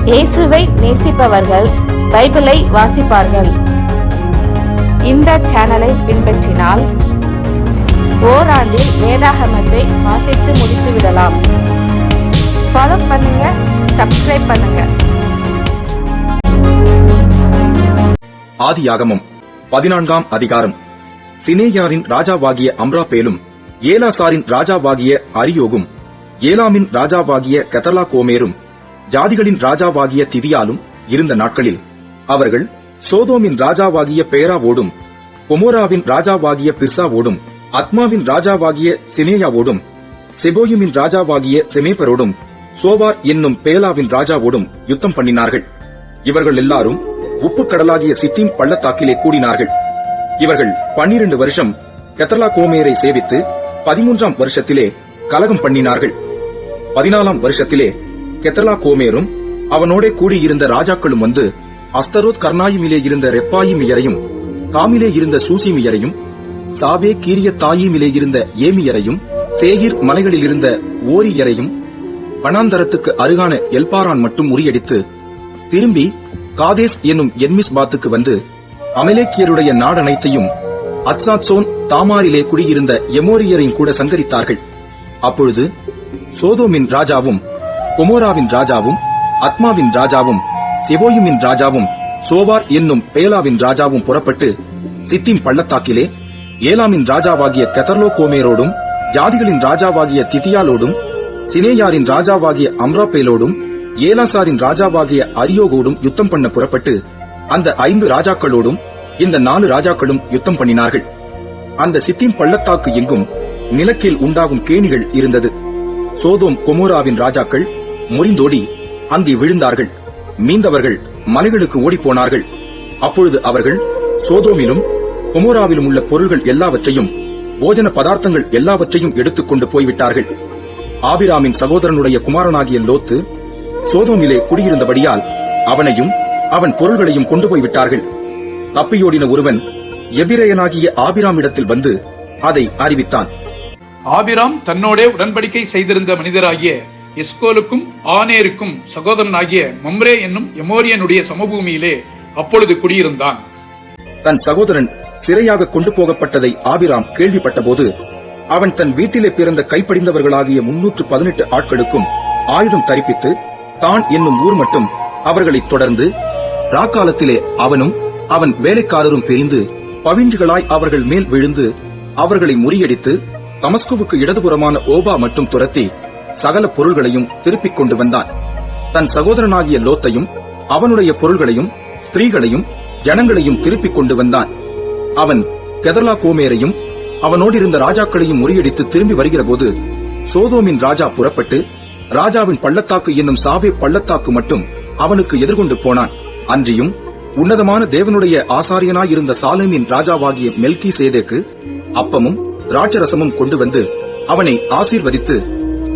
இயேசுவை நேசிப்பவர்கள் பைபிளை வாசிப்பார்கள். இந்த சேனலை பின்பற்றினால் ஓராண்டில் வேதாகமத்தை வாசித்து முடித்து விடலாம். ஃபாலோ பண்ணுங்க, சப்ஸ்கிரைப் பண்ணுங்க. ஆதியாகமம் 14ஆம் அதிகாரம். சினேயாரின் ராஜாவாகிய அம்ராபேலும் ஏலாசாரின் ராஜாவாகிய அரியோகும் ஏலாமின் ராஜாவாகிய கெதலா கோமேரும் ஜாதிகளின் ராஜாவாகிய திதியாலும் இருந்த நாட்களில் அவர்கள் சோதோமின் ராஜாவாகிய பேராவோடும் கொமோராவின் ராஜாவாகிய பிர்சாவோடும் அத்மாவின் ராஜாவாகிய சினேயாவோடும் செபோயுமின் ராஜாவாகிய செமேபரோடும் சோவார் என்னும் பேலாவின் ராஜாவோடும் யுத்தம் பண்ணினார்கள். இவர்கள் எல்லாரும் உப்பு கடலாகிய சித்தீம் பள்ளத்தாக்கிலே கூடினார்கள். இவர்கள் 12 வருஷம் கெதலா கோமேரை சேவித்து 13ஆம் வருஷத்திலே கலகம் பண்ணினார்கள். 14ஆம் வருஷத்திலே கெதலா கோமேரும் அவனோட கூடியிருந்த ராஜாக்களும் வந்து அஸ்தரோத் கர்னாயிமிலே இருந்த ரெப்பாயிமியரையும் காமிலே இருந்த சூசிமியரையும் சாவே கீரியத்தாயிமிலே இருந்த ஏமியரையும் சேகிர் மலைகளில் இருந்த ஓரியரையும் வனாந்தரத்துக்கு அருகான எல்பாரான் மட்டும் முறியடித்து திரும்பி காதேஸ் என்னும் என்மிஸ்பாத்துக்கு வந்து அமலேக்கியருடைய நாடனைத்தையும் அத்சாத்சோன் தாமாரிலே குடியிருந்த எமோரியரையும் கூட சங்கரித்தார்கள். அப்பொழுது சோதோமின் ராஜாவும் கொமோராவின் ராஜாவும் அத்மாவின் ராஜாவும் செபோயுமின் ராஜாவும் சோவார் என்னும் பேலாவின் ராஜாவும் புறப்பட்டு சித்தீம் பள்ளத்தாக்கிலே ஏலாமின் ராஜாவாகிய கெதர்லோ கோமேரோடும் ஜாதிகளின் ராஜாவாகிய திதியாலோடும் சினேயாரின் ராஜாவாகிய அம்ராபேலோடும் ஏலாசாரின் ராஜாவாகிய அரியோகோடும் யுத்தம் பண்ண புறப்பட்டு அந்த 5 ராஜாக்களோடும் இந்த 4 ராஜாக்களும் யுத்தம் பண்ணினார்கள். அந்த சித்தீம் பள்ளத்தாக்கு எங்கும் நிலக்கீழ் உண்டாகும் கேணிகள் இருந்தது. சோதோம் கொமோராவின் ராஜாக்கள் முறிந்தோடி அங்கே விழுந்தார்கள். மீந்தவர்கள் மலைகளுக்கு ஓடிப்போனார்கள். அப்பொழுது அவர்கள் சோதோமிலும் கொமோராவிலும் உள்ள பொருள்கள் எல்லாவற்றையும் போஜன பதார்த்தங்கள் எல்லாவற்றையும் எடுத்துக்கொண்டு போய்விட்டார்கள். ஆபிராமின் சகோதரனுடைய குமாரனாகிய லோத்து சோதோமிலே குடியிருந்தபடியால் அவனையும் அவன் பொருள்களையும் கொண்டு போய்விட்டார்கள். தப்பியோடின ஒருவன் எபிரேயனாகிய ஆபிராமிடத்தில் வந்து அதை அறிவித்தான். ஆபிராம் தன்னோட உடன்படிக்கை செய்திருந்த மனிதராகிய எஸ்கோலுக்கும் ஆனேருக்கும் சகோதரனாகிய மம்ரே என்னும் எமோரியனுடைய சமபூமியிலே அப்பொழுது குடியிருந்தான். தன் சகோதரன் சிறையாக கொண்டு போகப்பட்டதை ஆபிராம் கேள்விப்பட்ட போது அவன் தன் வீட்டிலே பிறந்த கைப்படிந்தவர்களாகிய 318 ஆட்களுக்கும் ஆயுதம் தரிப்பித்து தான் என்னும் ஊர் மட்டும் அவர்களை தொடர்ந்து ராக்காலத்திலே அவனும் அவன் வேலைக்காரரும் பிரிந்து பவின்றுகளாய் அவர்கள் மேல் விழுந்து அவர்களை முறியடித்து தமஸ்குவுக்கு இடதுபுறமான ஓபா மட்டும் துரத்தி சகல பொருள்களையும் திருப்பிக் கொண்டு வந்தான். தன் சகோதரனாகிய லோத்தையும் அவனுடைய பொருள்களையும் ஸ்திரீகளையும் ஜனங்களையும் திருப்பிக் கொண்டு வந்தான். அவன் கெதர்லா கோமேரையும் அவனோடிருந்த ராஜாக்களையும் முறியடித்து திரும்பி வருகிற போது சோதோமின் ராஜா புறப்பட்டு ராஜாவின் பள்ளத்தாக்கு என்னும் சாவே பள்ளத்தாக்கு மட்டும் அவனுக்கு எதிர்கொண்டு போனான். அன்றியும் உன்னதமான தேவனுடைய ஆசாரியனாயிருந்த சாலேமின் ராஜாவாகிய மெல்கி சேதேக்கு அப்பமும் திராட்சரசமும் கொண்டு வந்து அவனை ஆசீர்வதித்து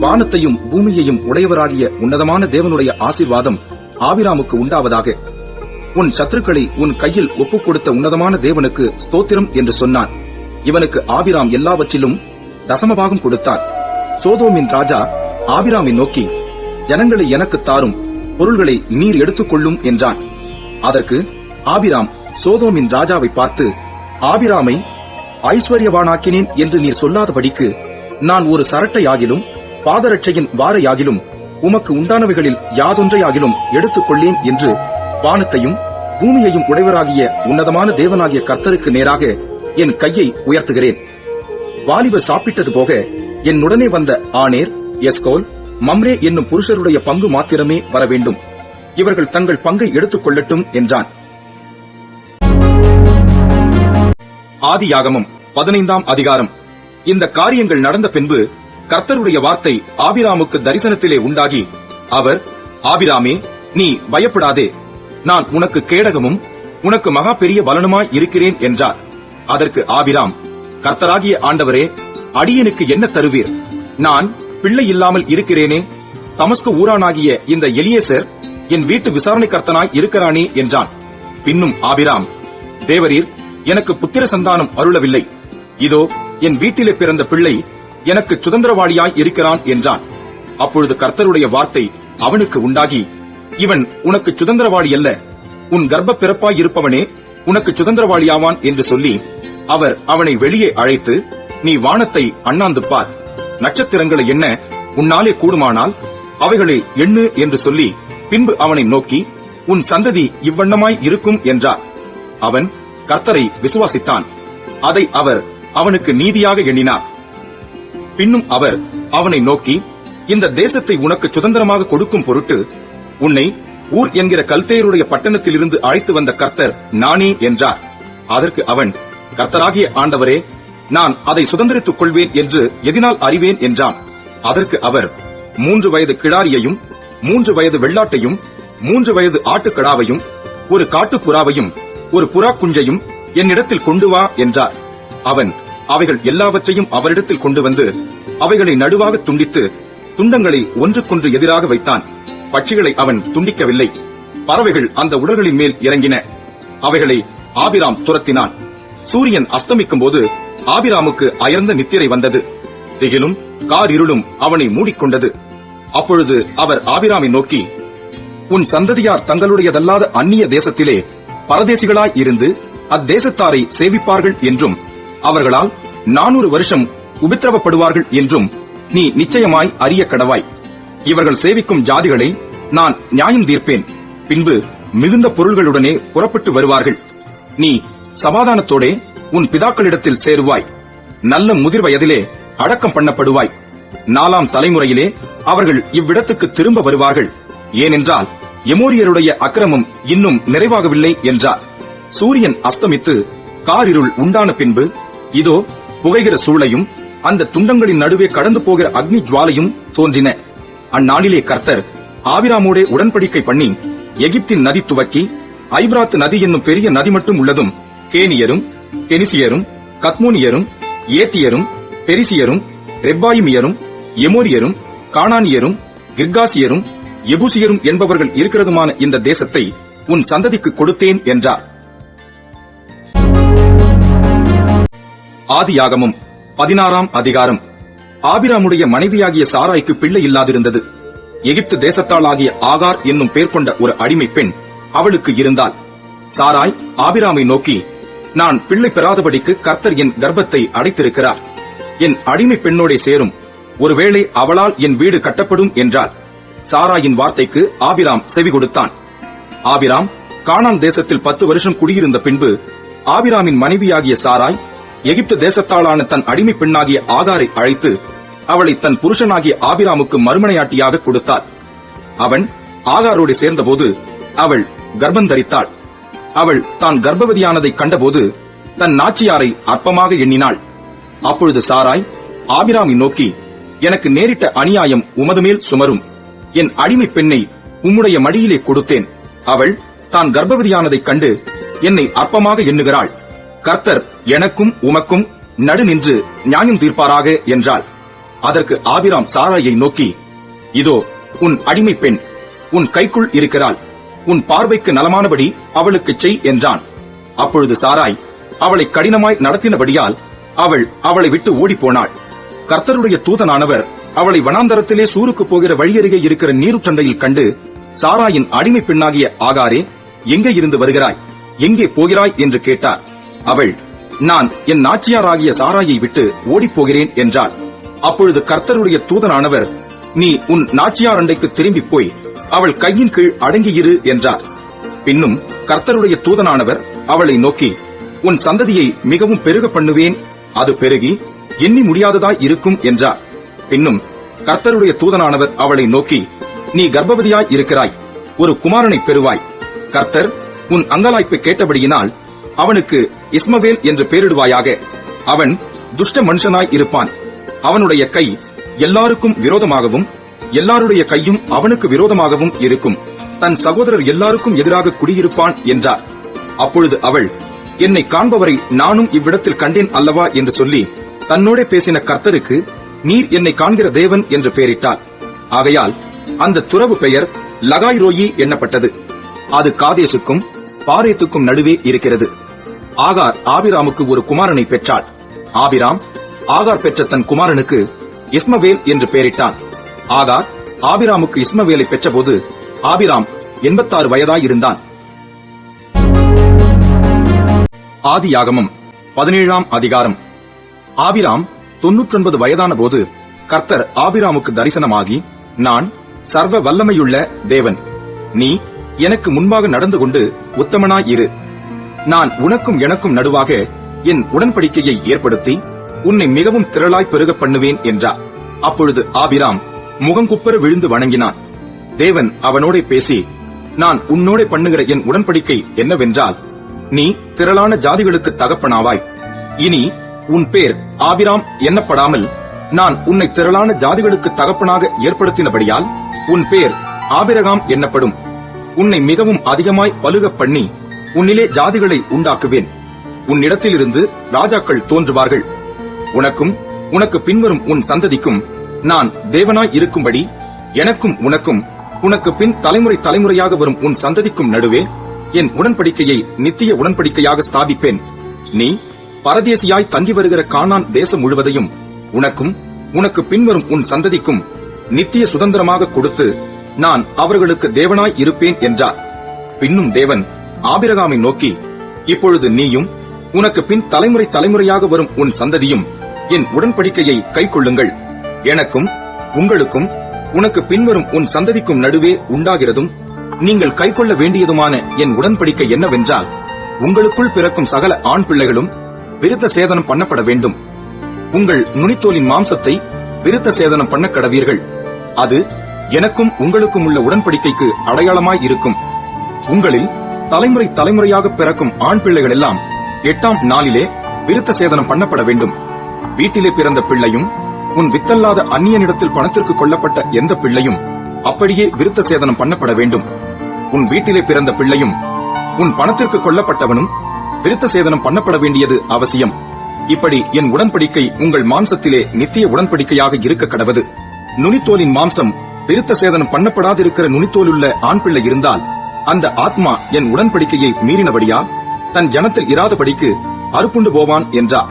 வானத்தையும் பூமியையும் உடையவராகிய உன்னதமான தேவனுடைய ஆசீர்வாதம் ஆபிராமுக்கு உண்டாவதாக. உன் சத்துருக்களை உன் கையில் ஒப்புக் கொடுத்த உன்னதமான தேவனுக்கு ஸ்தோத்திரம் என்று சொன்னான். இவனுக்கு ஆபிராம் எல்லாவற்றிலும் தசமபாகம் கொடுத்தான். சோதோமின் ராஜா ஆபிராமை நோக்கி, ஜனங்களை எனக்கு தாரும், பொருள்களை நீர் எடுத்துக்கொள்ளும் என்றான். அதற்கு ஆபிராம் சோதோமின் ராஜாவை பார்த்து, ஆபிராமை ஐஸ்வர்யவானாக்கினேன் என்று நீர் சொல்லாதபடிக்கு நான் ஒரு சரட்டையாகிலும் பாதரட்சையின் வாரையாகிலும் உமக்கு உண்டானவைகளில் யாதொன்றையாகிலும் எடுத்துக்கொள்ளேன் என்று வானத்தையும் பூமியையும் உடையவராகிய உன்னதமான தேவனாகிய கர்த்தருக்கு நேராக என் கையை உயர்த்துகிறேன். வாலிபர் சாப்பிட்டது போக என்னுடனே வந்த ஆனேர், எஸ்கோல், மம்ரே என்னும் புருஷருடைய பங்கு மாத்திரமே வர வேண்டும். இவர்கள் தங்கள் பங்கை எடுத்துக் கொள்ளட்டும் என்றான். ஆதியாகமம் 15ஆம் அதிகாரம். இந்த காரியங்கள் நடந்த பின்பு கர்த்தருடைய வார்த்தை ஆபிராமுக்கு தரிசனத்திலே உண்டாகி, அவர், ஆபிராமே, நீ பயப்படாதே, நான் உனக்கு கேடகமும் உனக்கு மகா பெரிய பலனுமாய் இருக்கிறேன் என்றார். அதற்கு ஆபிராம், கர்த்தராகிய ஆண்டவரே, அடியனுக்கு என்ன தருவீர்? நான் பிள்ளை இல்லாமல் இருக்கிறேனே. தமஸ்கு ஊரானாகிய இந்த எலியேசர் என் வீட்டு விசாரணை கர்த்தனாய் இருக்கிறானே என்றான். பின்னும் ஆபிராம், தேவரீர் எனக்கு புத்திர சந்தானம் அருளவில்லை. இதோ என் வீட்டிலே பிறந்த பிள்ளை எனக்கு சுதந்திரவாளியாய் இருக்கிறான் என்றான். அப்பொழுது கர்த்தருடைய வார்த்தை அவனுக்கு உண்டாகி, இவன் உனக்கு சுதந்திரவாளி அல்ல, உன் கர்ப்ப பிறப்பாய் இருப்பவனே உனக்கு சுதந்திரவாளியாவான் என்று சொல்லி அவர் அவனை வெளியே அழைத்து, நீ வானத்தை அண்ணாந்து பார், நட்சத்திரங்களை எண்ண உன்னாலே கூடுமானால் அவைகளை எண்ணு என்று சொல்லி பின்பு அவனை நோக்கி, உன் சந்ததி இவ்வண்ணமாய் இருக்கும் என்றார். அவன் கர்த்தரை விசுவாசித்தான். அதை அவர் அவனுக்கு நீதியாக எண்ணினார். பின்னும் அவர் அவனை நோக்கி, இந்த தேசத்தை உனக்கு சுதந்திரமாக கொடுக்கும் பொருட்டு உன்னை ஊர் என்கிற கல்தேயருடைய பட்டணத்திலிருந்து அழைத்து வந்த கர்த்தர் நானே என்றார். அதற்கு அவன், கர்த்தராகிய ஆண்டவரே, நான் அதை சுதந்திரித்துக் கொள்வேன் என்று எதினால் அறிவேன் என்றான். அதற்கு அவர், 3 வயது கிடாரியையும் 3 வயது வெள்ளாட்டையும் 3 வயது ஆட்டுக்கடாவையும் ஒரு காட்டுப்புறாவையும் ஒரு புறா குஞ்சையும் என்னிடத்தில் கொண்டு வா என்றார். அவன் அவைகள் எல்லாவற்றையும் அவரிடத்தில் கொண்டு வந்து அவைகளை நடுவாக துண்டித்து துண்டங்களை ஒன்றுக்கொன்று எதிராக வைத்தான். பட்சிகளை அவன் துண்டிக்கவில்லை. பறவைகள் அந்த உடல்களின் மேல் இறங்கின. அவைகளை ஆபிராம் துரத்தினான். சூரியன் அஸ்தமிக்கும் போது ஆபிராமுக்கு அயர்ந்த நித்திரை வந்தது. திகிலும் காரிருளும் அவனை மூடிக்கொண்டது. அப்பொழுது அவர் ஆபிராமை நோக்கி, உன் சந்ததியார் தங்களுடையதல்லாத அந்நிய தேசத்திலே பரதேசிகளாய் இருந்து அத்தேசத்தாரை சேவிப்பார்கள் என்றும் அவர்களால் 400 வருஷம் உபத்திரவப்படுவார்கள் என்றும் நீ நிச்சயமாய் அறிய கடவாய். இவர்கள் சேவிக்கும் ஜாதிகளை நான் நியாயம் தீர்ப்பேன். பின்பு மிகுந்த பொருள்களுடனே புறப்பட்டு வருவார்கள். நீ சமாதானத்தோடே உன் பிதாக்களிடத்தில் சேருவாய். நல்ல முதிர் வயதிலே அடக்கம் பண்ணப்படுவாய். 4ஆம் தலைமுறையிலே அவர்கள் இவ்விடத்துக்கு திரும்ப வருவார்கள். ஏனென்றால் எமோரியருடைய அக்கிரமம் இன்னும் நிறைவாகவில்லை என்றார். சூரியன் அஸ்தமித்து காரிருள் உண்டான பின்பு இதோ புகைகிற சூளையும் அந்த துண்டங்களின் நடுவே கடந்து போகிற அக்னி ஜுவாலையும் தோன்றின. அந்நாளிலே கர்த்தர் ஆபிராமோடே உடன்படிக்கை பண்ணி எகிப்தின் நதி துவக்கி ஐபிராத்து நதி என்னும் பெரிய நதி மட்டும் உள்ளதும் கேனியரும் கெனிசியரும் கத்மோனியரும் ஏத்தியரும் பெரிசியரும் ரெப்பாயிமியரும் எமோரியரும் கானானியரும் கிர்காசியரும் எபூசியரும் என்பவர்கள் இருக்கிறதுமான இந்த தேசத்தை உன் சந்ததிக்கு கொடுத்தேன் என்றார். ஆதியாகமம் 16ஆம் அதிகாரம். ஆபிராமுடைய மனைவியாகிய சாராய்க்கு பிள்ளை இல்லாதிருந்தது. எகிப்து தேசத்தாளாகிய ஆகார் என்னும் பேர் கொண்ட ஒரு அடிமை பெண் அவளுக்கு இருந்தாள். சாராய் ஆபிராமை நோக்கி, நான் பிள்ளை பெறாதபடிக்கு கர்த்தர் என் கர்ப்பத்தை அடைத்திருக்கிறார். என் அடிமை பெண்ணோடே சேரும், ஒருவேளை அவளால் என் வீடு கட்டப்படும் என்றாள். சாராயின் வார்த்தைக்கு ஆபிராம் செவி கொடுத்தான். ஆபிராம் கானான் தேசத்தில் 10 வருஷம் குடியிருந்த பின்பு ஆபிராமின் மனைவியாகிய சாராய் எகிப்து தேசத்தாளான தன் அடிமை பெண்ணாகிய ஆகாரை அழைத்து அவளை தன் புருஷனாகிய ஆபிராமுக்கு மறுமனையாட்டியாக கொடுத்தாள். அவன் ஆகாரோடு சேர்ந்தபோது அவள் கர்ப்பந்தரித்தாள். அவள் தான் கர்ப்பவதியானதை கண்டபோது தன் நாச்சியாரை அற்பமாக எண்ணினாள். அப்பொழுது சாராய் ஆபிராமை நோக்கி, எனக்கு நேரிட்ட அநியாயம் உமது மேல் சுமரும். என் அடிமை பெண்ணை உம்முடைய மடியிலே கொடுத்தேன். அவள் தான் கர்ப்பவதியானதைக் கண்டு என்னை அற்பமாக எண்ணுகிறாள். கர்த்தர் எனக்கும் உமக்கும் நடு நின்று நியாயம் தீர்ப்பாராக என்றாள். அதற்கு ஆபிராம் சாராயை நோக்கி, இதோ உன் அடிமை பெண் உன் கைக்குள் இருக்கிறாள். உன் பார்வைக்கு நலமானபடி அவளுக்குச் செய் என்றான். அப்பொழுது சாராய் அவளை கடினமாய் நடத்தினபடியால் அவள் அவளை விட்டு ஓடிப்போனாள். கர்த்தருடைய தூதனானவர் அவளை வனாந்தரத்திலே சூருக்கு போகிற வழியருகே இருக்கிற நீருற்றண்டையில் கண்டு, சாராயின் அடிமை பெண்ணாகிய ஆகாரே, எங்கே இருந்து வருகிறாய், எங்கே போகிறாய் என்று கேட்டார். அவள், நான் என் நாச்சியாராகிய சாராயை விட்டு ஓடிப்போகிறேன் என்றாள். அப்பொழுது கர்த்தருடைய தூதனானவர், நீ உன் நாச்சியார் அண்டைக்கு திரும்பி போய் அவள் கையின் கீழ் அடங்கியிரு என்றார். பின்னும் கர்த்தருடைய தூதனானவர் அவளை நோக்கி, உன் சந்ததியை மிகவும் பெருக பண்ணுவேன், அது பெருகி எண்ணி முடியாததாய் இருக்கும் என்றார். பின்னும் கர்த்தருடைய தூதனானவர் அவளை நோக்கி, நீ கர்ப்பவதியாய் இருக்கிறாய், ஒரு குமாரனை பெறுவாய். கர்த்தர் உன் அங்கலாய்ப்பை கேட்டபடியினால் அவனுக்கு இஸ்மவேல் என்று பெயரிடுவாயாக. அவன் துஷ்ட மனுஷனாய் இருப்பான். அவனுடைய கை எல்லாருக்கும் விரோதமாகவும் எல்லாருடைய கையும் அவனுக்கு விரோதமாகவும் இருக்கும். தன் சகோதரர் எல்லாருக்கும் எதிராக குடியிருப்பான் என்றார். அப்பொழுது அவள், என்னை காண்பவரை நானும் இவ்விடத்தில் கண்டேன் அல்லவா என்று சொல்லி தன்னோட பேசின கர்த்தருக்கு நீர் என்னை காண்கிற தேவன் என்று பெயரிட்டாள். ஆகையால் அந்த துறவு பெயர் லகாய்ரோயி எண்ணப்பட்டது. அது காதேசுக்கும் பாரேத்துக்கும் நடுவே இருக்கிறது. ஆகார் ஆபிராமுக்கு ஒரு குமாரனை பெற்றாள். ஆபிராம் ஆகார் பெற்ற தன் குமாரனுக்கு இஸ்மவேல் என்று பெயரிட்டான். ஆகார் ஆபிராமுக்கு இஸ்மவேலை பெற்றபோது ஆபிராம் 86 வயதாயிருந்தான். ஆதியாகமம் 17ஆம் அதிகாரம். ஆபிராம் 99 வயதான போது கர்த்தர் ஆபிராமுக்கு தரிசனமாகி, நான் சர்வ வல்லமையுள்ள தேவன், நீ எனக்கு முன்பாக நடந்து கொண்டு உத்தமனாயிரு. நான் உனக்கும் எனக்கும் நடுவாக என் உடன்படிக்கையை ஏற்படுத்தி உன்னை மிகவும் திரளாய் பெருக பண்ணுவேன் என்றார். அப்பொழுது ஆபிராம் முகங்குப்புற விழுந்து வணங்கினான். தேவன் அவனோட பேசி, நான் உன்னோட பண்ணுகிற என் உடன்படிக்கை என்னவென்றால், நீ திரளான ஜாதிகளுக்கு தகப்பனாவாய். இனி உன் பேர் ஆபிராம் எண்ணப்படாமல் நான் உன்னை திரளான ஜாதிகளுக்கு தகப்பனாக ஏற்படுத்தினபடியால் உன் பேர் ஆபிரகாம் எண்ணப்படும். உன்னை மிகவும் அதிகமாய் பலுக பண்ணி உன்னிலே ஜாதிகளை உண்டாக்குவேன். உன்னிடத்திலிருந்து ராஜாக்கள் தோன்றுவார்கள். உனக்கும் உனக்கு பின்வரும் உன் சந்ததிக்கும் நான் தேவனாய் இருக்கும்படி எனக்கும் உனக்கும் உனக்கு பின் தலைமுறை தலைமுறையாக வரும் உன் சந்ததிக்கும் நடுவே என் உடன்படிக்கையை நித்திய உடன்படிக்கையாக ஸ்தாபிப்பேன். நீ பரதேசியாய் தங்கி வருகிற கானான் தேசம் முழுவதையும் உனக்கும் உனக்கு பின்வரும் உன் சந்ததிக்கும் நித்திய சுதந்திரமாக கொடுத்து நான் அவர்களுக்கு தேவனாய் இருப்பேன் என்றார். பின்னும் தேவன் ஆபிரகாமை நோக்கி, இப்பொழுது நீயும் உனக்கு பின் தலைமுறை தலைமுறையாக வரும் உன் சந்ததியும் என் உடன்படிக்கையை கைக்கொள்ளுங்கள். எனக்கும் உங்களுக்கும் உனக்கு பின்வரும் உன் சந்ததிக்கும் நடுவே உண்டாகிறதும் நீங்கள் கைக்கொள்ள வேண்டியதுமான என் உடன்படிக்கை என்னவென்றால், உங்களுக்குள் பிறக்கும் சகல ஆண் பிள்ளைகளும் விருத்த சேதனம் பண்ணப்பட வேண்டும். உங்கள் நுனித்தோலின் மாம்சத்தை விருத்த சேதனம் பண்ண கடவீர்கள். அது எனக்கும் உங்களுக்கும் உள்ள உடன்படிக்கைக்கு அடையாளமாய் இருக்கும். உங்களில் தலைமுறை தலைமுறையாக பிறக்கும் ஆண் பிள்ளைகள் எல்லாம் 8ஆம் நாளிலே விருத்த சேதனம் பண்ணப்பட வேண்டும். வீட்டிலே பிறந்த பிள்ளையும் உன் வித்தல்லாத அந்நியனிடத்தில் பணத்திற்கு கொல்லப்பட்ட எந்த பிள்ளையும் அப்படியே விருத்த சேதனம் பண்ணப்பட வேண்டும். உன் வீட்டிலே பிறந்த பிள்ளையும் உன் பணத்திற்கு கொல்லப்பட்டவனும் விருத்த சேதனம் பண்ணப்பட வேண்டியது அவசியம். இப்படி என் உடன்படிக்கை உங்கள் மாம்சத்திலே நித்திய உடன்படிக்கையாக இருக்க கடவது. நுனித்தோலின் மாம்சம் விருத்த சேதனம் பண்ணப்படாதிருக்கிற நுனித்தோலுள்ள ஆண் பிள்ளை இருந்தால் அந்த ஆத்மா என் உடன்படிக்கையை மீறினபடியா தன் ஜனத்தில் இராதபடிக்கு அறுப்புண்டு போவான் என்றார்.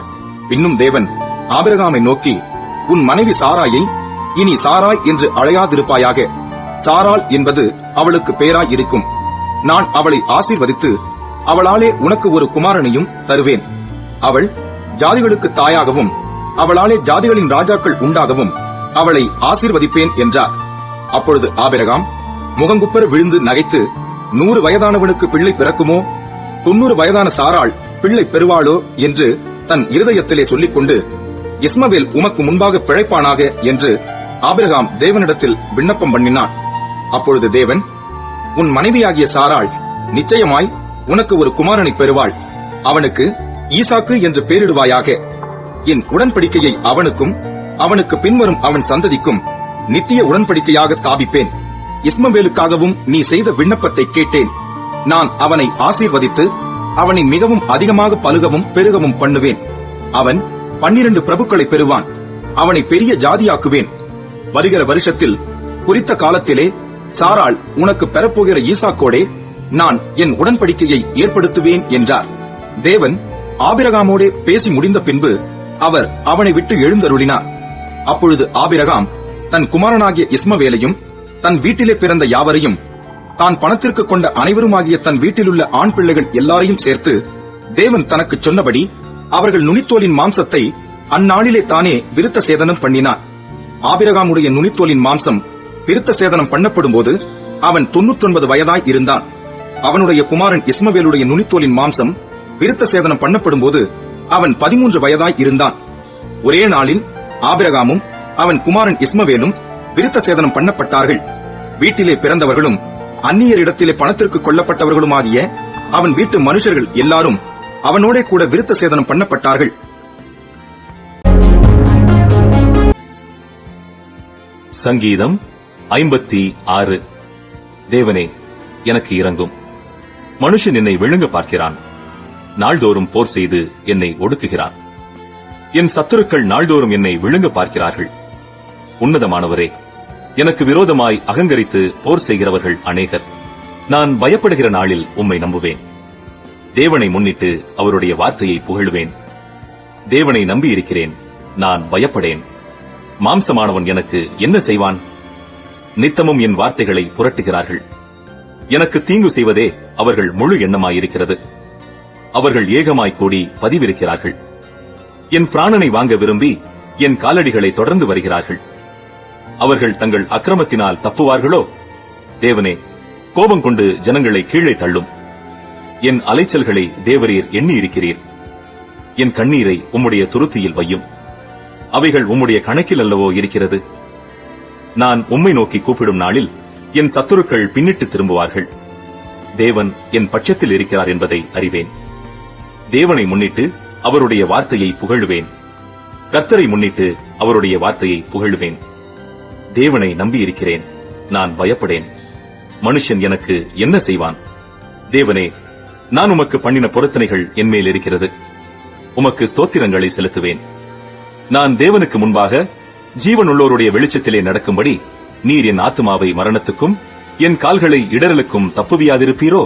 பின்னும் தேவன் ஆபிரகாமை நோக்கி, உன் மனைவி சாராயை இனி சாராய் என்று அழையாதிருப்பாயாக. சாராள் என்பது அவளுக்கு பேராய் இருக்கும். நான் அவளை ஆசீர்வதித்து அவளாலே உனக்கு ஒரு குமாரனையும் தருவேன். அவள் ஜாதிகளுக்கு தாயாகவும் அவளாலே ஜாதிகளின் ராஜாக்கள் உண்டாகவும் அவளை ஆசீர்வதிப்பேன் என்றார். அப்பொழுது ஆபிரகாம் முகங்குப்புற விழுந்து நகைத்து, 100 வயதானவனுக்கு பிள்ளை பிறக்குமோ, 90 வயதான சாராள் பிள்ளை பெறுவாளோ என்று தன் இருதயத்திலே சொல்லிக் கொண்டு, இஸ்மவேல் உமக்கு முன்பாக பிழைப்பானாக என்று ஆபிரகாம் தேவனிடத்தில் விண்ணப்பம் பண்ணினான். அப்பொழுது தேவன், உன் மனைவியாகிய சாராள் நிச்சயமாய் உனக்கு ஒரு குமாரனை பெறுவாள். அவனுக்கு ஈசாக்கு என்று பெயரிடுவாயாக. என் உடன்படிக்கையை அவனுக்கும் அவனுக்கு பின்வரும் அவன் சந்ததிக்கும் நித்திய உடன்படிக்கையாக ஸ்தாபிப்பேன். இஸ்மவேலுக்காகவும் நீ செய்த விண்ணப்பத்தை கேட்டேன். நான் அவனை ஆசீர்வதித்து அவனை மிகவும் அதிகமாக பலுகவும் பெருகவும் பண்ணுவேன். அவன் 12 பிரபுக்களை பெறுவான். அவனை பெரிய ஜாதியாக்குவேன். வருகிற வருஷத்தில் குறித்த காலத்திலே சாராள் உனக்கு பெறப்போகிற ஈசாக்கோடே நான் என் உடன்படிக்கையை ஏற்படுத்துவேன் என்றார். தேவன் ஆபிரகாமோடே பேசி முடிந்த பின்பு அவர் அவனை விட்டு எழுந்தருளினார். அப்பொழுது ஆபிரகாம் தன் குமாரனாகிய இஸ்மவேலையும் தன் வீட்டிலே பிறந்த யாவரையும் தான் பணத்திற்கு கொண்ட அனைவருமாகிய தன் வீட்டிலுள்ள ஆண் பிள்ளைகள் எல்லாரையும் சேர்த்து தேவன் தனக்கு சொன்னபடி அவர்கள் நுனித்தோலின் மாம்சத்தை அந்நாளிலே தானே விருத்த சேதனம் பண்ணினார். ஆபிரகாமுடைய நுனித்தோலின் மாம்சம் விருத்த சேதனம் பண்ணப்படும் போது அவன் 99 வயதாய் இருந்தான். அவனுடைய குமாரன் இஸ்மவேலுடைய நுனித்தோலின் மாம்சம் விருத்த சேதனம் பண்ணப்படும் போது அவன் 13 வயதாய் இருந்தான். ஒரே நாளில் ஆபிரகாமும் அவன் குமாரன் இஸ்மவேலும் விருத்த சேதனம் பண்ணப்பட்டார்கள். வீட்டிலே பிறந்தவர்களும் அந்நியரிடத்திலே பணத்திற்கு கொல்லப்பட்டவர்களுமாகிய அவன் வீட்டு மனுஷர்கள் எல்லாரும் அவனோட கூட விருத்த சேதனம் பண்ணப்பட்டார்கள். சங்கீதம் 56. தேவனே, எனக்கு இரங்கும். மனுஷன் என்னை விழுங்க பார்க்கிறான். நாள்தோறும் போர் செய்து என்னை ஒடுக்குகிறான். என் சத்துருக்கள் நாள்தோறும் என்னை விழுங்க பார்க்கிறார்கள். உன்னதமானவரே, எனக்கு விரோதமாய் அகங்கரித்து போர் செய்கிறவர்கள் அநேகர். நான் பயப்படுகிற நாளில் உம்மை நம்புவேன். தேவனை முன்னிட்டு அவருடைய வார்த்தையை புகழுவேன். தேவனை நம்பியிருக்கிறேன், நான் பயப்படேன். மாம்சமானவன் எனக்கு என்ன செய்வான்? நித்தமும் என் வார்த்தைகளை புரட்டுகிறார்கள். எனக்கு தீங்கு செய்வதே அவர்கள் முழு எண்ணமாயிருக்கிறது. அவர்கள் ஏகமாய் கூடி பதிவிருக்கிறார்கள். என் பிராணனை வாங்க விரும்பி என் காலடிகளை தொடர்ந்து வருகிறார்கள். அவர்கள் தங்கள் அக்கிரமத்தினால் தப்புவார்களோ? தேவனே, கோபம் கொண்டு ஜனங்களை கீழே தள்ளும். என் அலைச்சல்களை தேவரீர் எண்ணி இருக்கிறீர். என் கண்ணீரை உம்முடைய துருத்தியில் வையும். அவைகள் உம்முடைய கணக்கில் அல்லவோ இருக்கிறது. நான் உம்மை நோக்கி கூப்பிடும் நாளில் என் சத்துருக்கள் பின்னிட்டு திரும்புவார்கள். தேவன் என் பட்சத்தில் இருக்கிறார் என்பதை அறிவேன். தேவனை முன்னிட்டு அவருடைய வார்த்தையை புகழுவேன். கர்த்தரை முன்னிட்டு அவருடைய வார்த்தையை புகழுவேன். தேவனை நம்பியிருக்கிறேன், நான் பயப்படேன். மனுஷன் எனக்கு என்ன செய்வான்? தேவனே, நான் உமக்கு பண்ணின பொருத்தனைகள் என்மேல் இருக்கிறது. உமக்கு ஸ்தோத்திரங்களை செலுத்துவேன். நான் தேவனுக்கு முன்பாக ஜீவனுள்ளோருடைய வெளிச்சத்திலே நடக்கும்படி நீர் என் ஆத்துமாவை மரணத்துக்கும் என் கால்களை இடரலுக்கும் தப்புவியாதிருப்பீரோ?